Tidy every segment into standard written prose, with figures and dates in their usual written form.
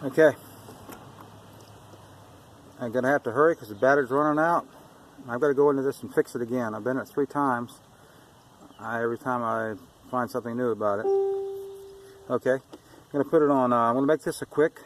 Okay, I'm gonna have to hurry because the battery's running out. I've got to go into this and fix it again. I've been it 3 times. Every time I find something new about it. Okay, I'm gonna put it on. I'm gonna make this a quick.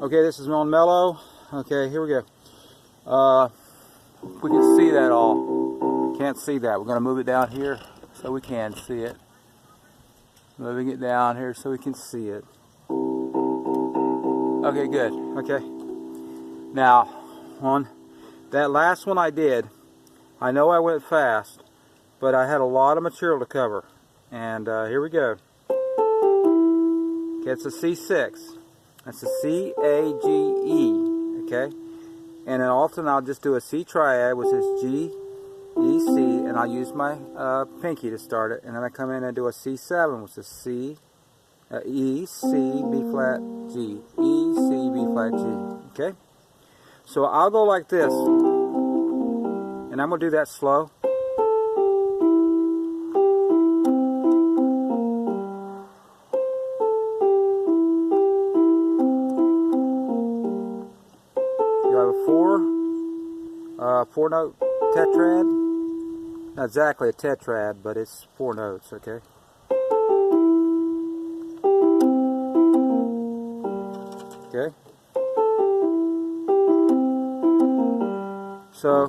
Okay, this is on mellow. Okay, here we go. We can see that all. Can't see that. We're going to move it down here so we can see it. Moving it down here so we can see it. Okay, good. Okay. Now, on that last one I did, I know I went fast, but I had a lot of material to cover. And here we go. Okay, it's a C6. That's a C, A, G, E, okay? And then often I'll just do a C triad, which is G, E, C, and I'll use my pinky to start it. And then I come in and do a C7, which is C, E, C, B flat, G, E, C, B flat, G, okay? So I'll go like this, and I'm going to do that slow. Four note tetrad. Not exactly a tetrad, but it's 4 notes, okay? Okay. So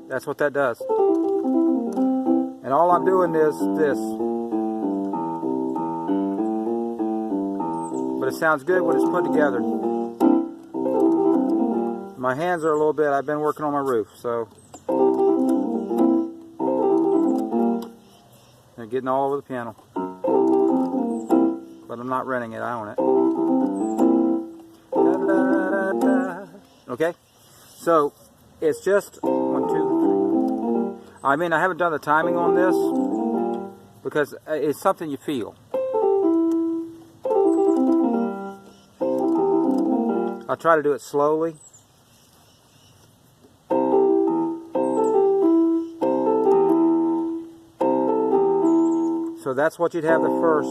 that's what that does. And all I'm doing is this. But it sounds good when it's put together. My hands are a little bit, I've been working on my roof, so they're getting all over the piano. But I'm not renting it, I own it. Okay? So it's just 1, 2, 3. I mean, I haven't done the timing on this because it's something you feel. I'll try to do it slowly. So that's what you'd have the first.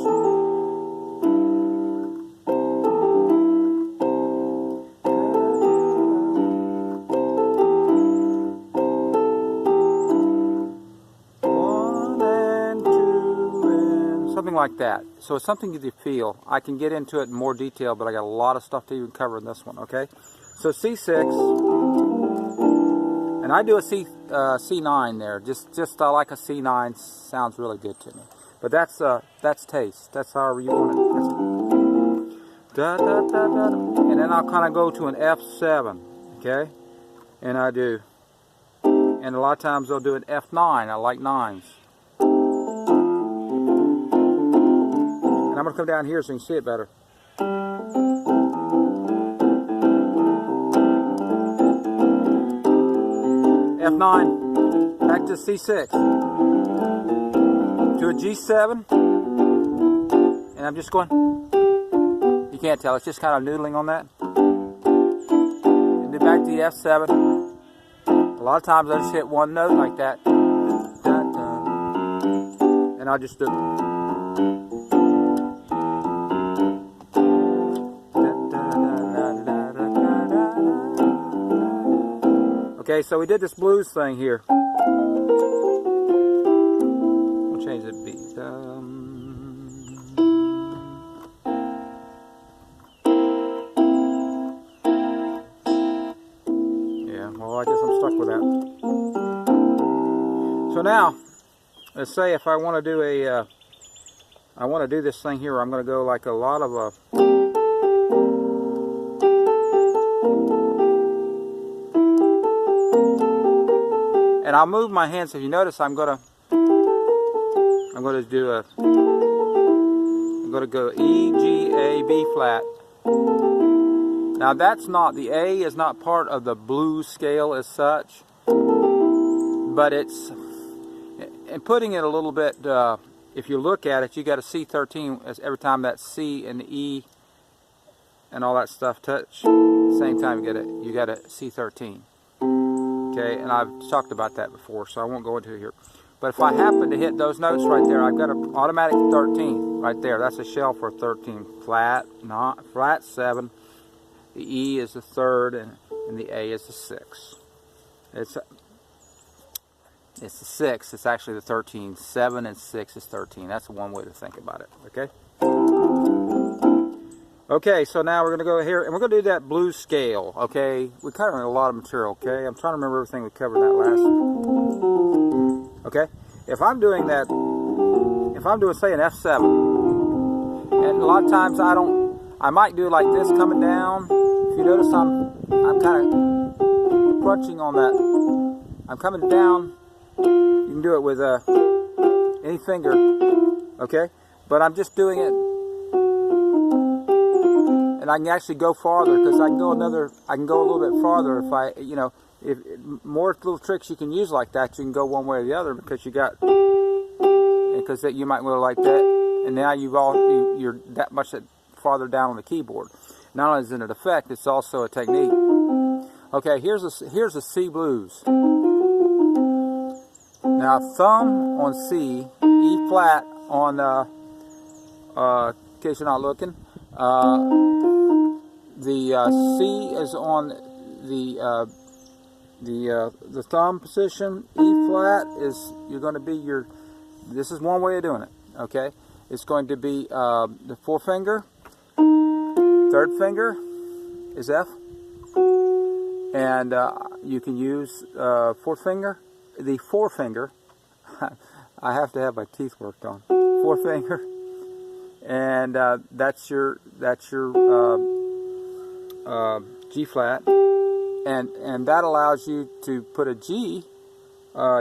One and two and something like that. So it's something you feel. I can get into it in more detail, but I got a lot of stuff to even cover in this one, okay? So C6, and I do a C9 there. Just I like a C9, sounds really good to me. But that's taste. That's however you want it. Da, da, da, da, da. And then I'll kind of go to an F7, okay? And I do. And a lot of times they'll do an F9. I like 9s. And I'm going to come down here so you can see it better. F9. Back to C6. To a G7, and I'm just going, you can't tell, it's just kind of noodling on that. And then back to the F7. A lot of times I just hit one note like that. Dun, dun. And I'll just do. Okay, so we did this blues thing here. Change the beat. Yeah, well, I guess I'm stuck with that. So now, let's say if I want to do I want to do this thing here. I'm going to go like a lot of and I'll move my hands. If you notice, I'm going to do I'm going to go E, G, A, B flat. Now that's not, the A is not part of the blues scale as such, but it's, and putting it a little bit if you look at it, you got a C13 as every time that C and the E and all that stuff touch. Same time you got a C13. Okay, and I've talked about that before, so I won't go into it here. But if I happen to hit those notes right there, I've got an automatic 13 right there. That's a shell for 13. Flat, flat 7. The E is the 3rd, and the A is the 6th. It's the 6th. It's actually the 13. 7 and 6 is 13. That's one way to think about it. Okay. Okay, so now we're going to go here, and we're going to do that blues scale. Okay, we're covering a lot of material. Okay, I'm trying to remember everything we covered that last. Okay, if I'm doing that, say an F7, and a lot of times I might do like this coming down. If you notice, I'm kind of crunching on that. I'm coming down. You can do it with any finger, okay? But I'm just doing it, and I can actually go farther because I can go a little bit farther if if more little tricks you can use like that. You can go one way or the other because you might go like that, and now you're that much farther down on the keyboard. Not only is it an effect, it's also a technique. Okay, here's a C blues. Now thumb on C, E flat on, in case you're not looking, the C is on the thumb position. E flat is this is one way of doing it. Okay, it's going to be the 4-finger. 3rd finger is F, and you can use 4th finger. The 4-finger, I have to have my teeth worked on. 4-finger, and that's your G flat, and that allows you to put a G,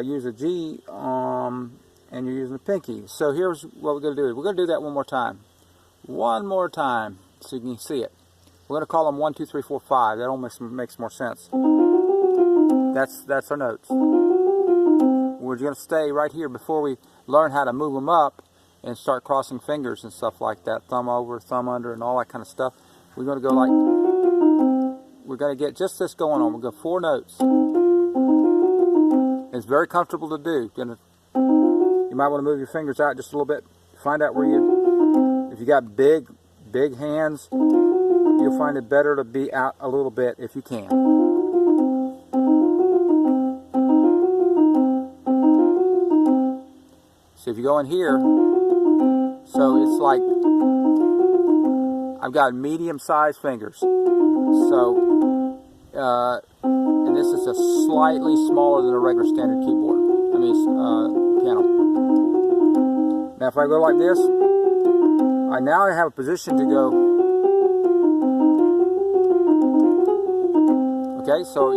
use a G, and you're using a pinky. So here's what we're going to do. We're going to do that one more time. One more time, so you can see it. We're going to call them 1, 2, 3, 4, 5. That almost makes more sense. That's our notes. We're going to stay right here before we learn how to move them up and start crossing fingers and stuff like that. Thumb over, thumb under, and all that kind of stuff. We're going to go like, we're going to get just this going on. We'll go 4 notes. It's very comfortable to do. You might want to move your fingers out just a little bit. Find out where if you got big hands, you'll find it better to be out a little bit if you can. So if you go in here, so it's like I've got medium-sized fingers. So, and this is a slightly smaller than a regular standard keyboard. Piano. Now if I go like this, I have a position to go. Okay, so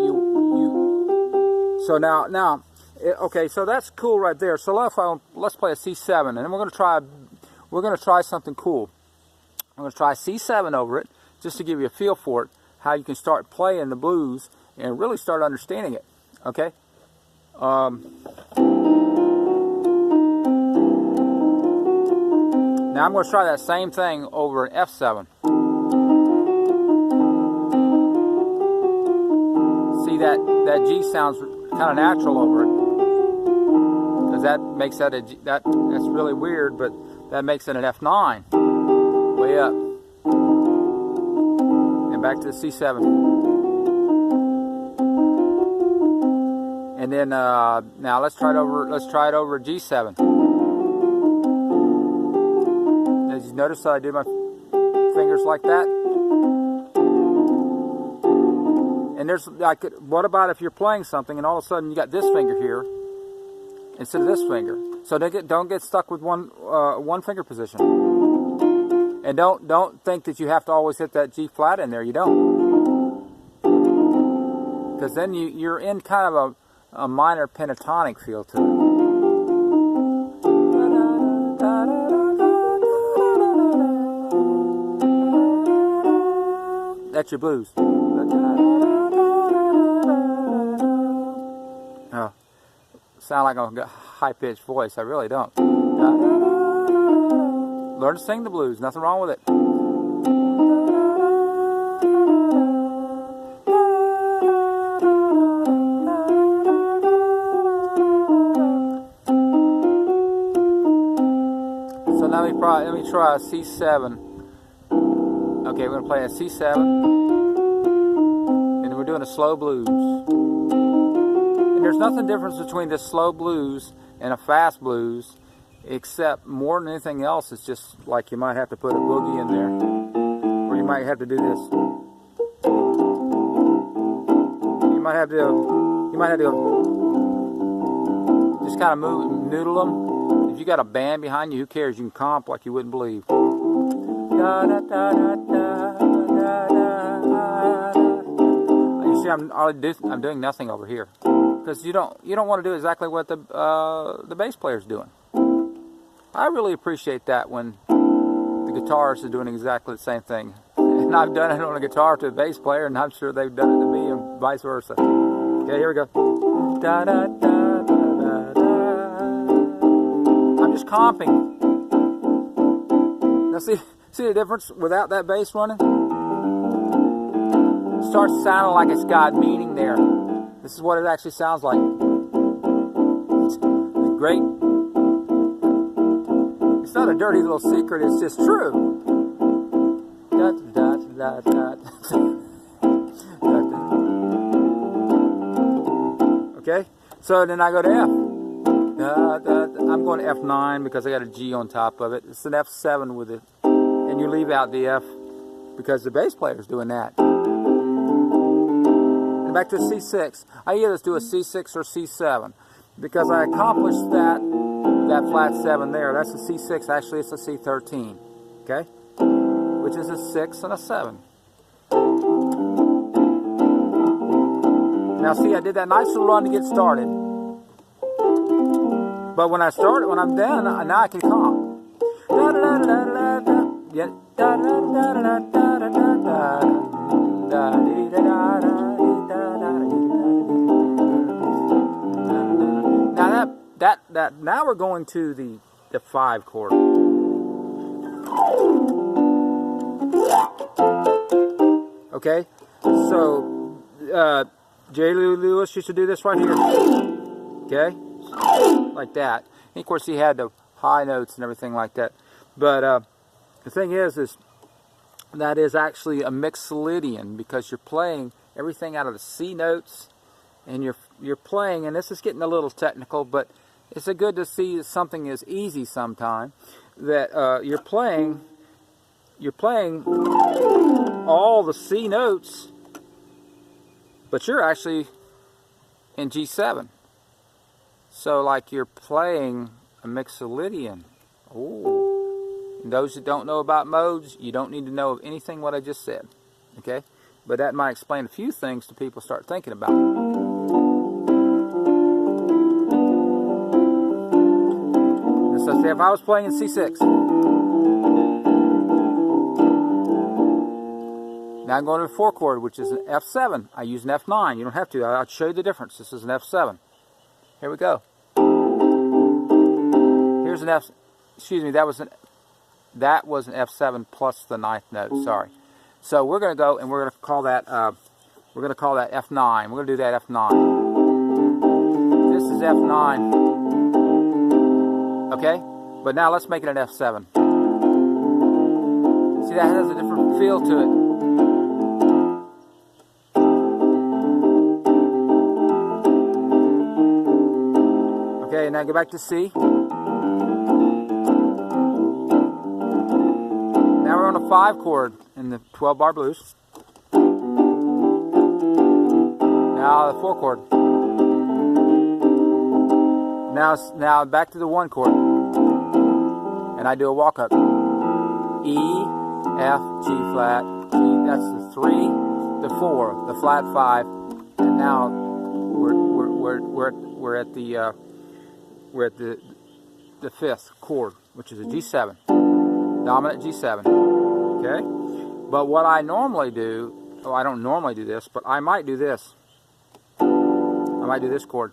so now. Okay, so that's cool right there. So let's play a C7, and then we're going to try something cool. I'm going to try C7 over it, just to give you a feel for it, how you can start playing the blues and really start understanding it. Okay. Now I'm going to try that same thing over an F7. See that G sounds kind of natural over it. That makes that that's really weird, but that makes it an F9, way up, and back to the C7, and then now let's try it over a G7. As you notice, I do my fingers like that, and there's like, what about if you're playing something and all of a sudden you got this finger here instead of this finger? So don't get stuck with one finger position. And don't think that you have to always hit that G flat in there. You don't. Because then you're in kind of a minor pentatonic feel to it. That's your blues. Oh. Sound like a high-pitched voice. I really don't. Learn to sing the blues. Nothing wrong with it. So now let me try a C7. Okay, we're going to play a C7. And we're doing a slow blues. And there's nothing different between this slow blues and a fast blues, except more than anything else, it's just like you might have to put a boogie in there, or you might have to do this. You might have to just kind of noodle them. If you got a band behind you, who cares? You can comp like you wouldn't believe. Da, da, da, da, da, da, da. You see, I'm doing nothing over here, because you don't want to do exactly what the bass player's doing. I really appreciate that when the guitarist is doing exactly the same thing. And I've done it on a guitar to a bass player, and I'm sure they've done it to me, and vice versa. Okay, here we go. Da, da, da, da, da, da. I'm just comping. Now see the difference without that bass running? It starts sounding like it's got meaning there. This is what it actually sounds like. It's great. It's not a dirty little secret, it's just true. Da, da, da, da, da. Okay, so then I go to F. I'm going to F9 because I got a G on top of it. It's an F7 with it. And you leave out the F because the bass player is doing that. And back to C6. I either do a C6 or C7 because I accomplished that flat 7 there. That's a C6. Actually, it's a C13. Okay? Which is a 6 and a 7. Now see, I did that nice little run to get started. But when I'm done, now I can comp. Da, da, da, da, da, da. Yeah. Da, da, da, da, da, da, da, da, da. Now we're going to the 5 chord. Okay, so Jerry Lee Lewis used to do this right here. Okay, like that. And of course, he had the high notes and everything like that. But the thing is that is actually a mixolydian, because you're playing everything out of the C notes, and you're playing, and this is getting a little technical, but it's good to see that something is easy sometime. That you're playing all the C notes, but you're actually in G7. So like you're playing a mixolydian. Oh. And those that don't know about modes, you don't need to know of anything what I just said. Okay? But that might explain a few things to people start thinking about. And so say if I was playing in C6. Now I'm going to the 4 chord, which is an F7. I use an F9. You don't have to. I'll show you the difference. This is an F7. Here we go. Here's an F. Excuse me. That was an F7 plus the 9th note. Sorry. So we're going to go and we're going to call that F9. We're going to do that F9. This is F9. Okay. But now let's make it an F7. See, that has a different feel to it. Okay, now go back to C. Now we're on a 5 chord in the 12-bar blues. Now the 4 chord. Now back to the 1 chord. And I do a walk up. E, F, G flat, G. That's the 3, the 4, the flat 5, and now we're at the 5th chord, which is a G7, dominant G7. Okay, but what I normally do, I don't normally do this, but I might do this. I might do this chord.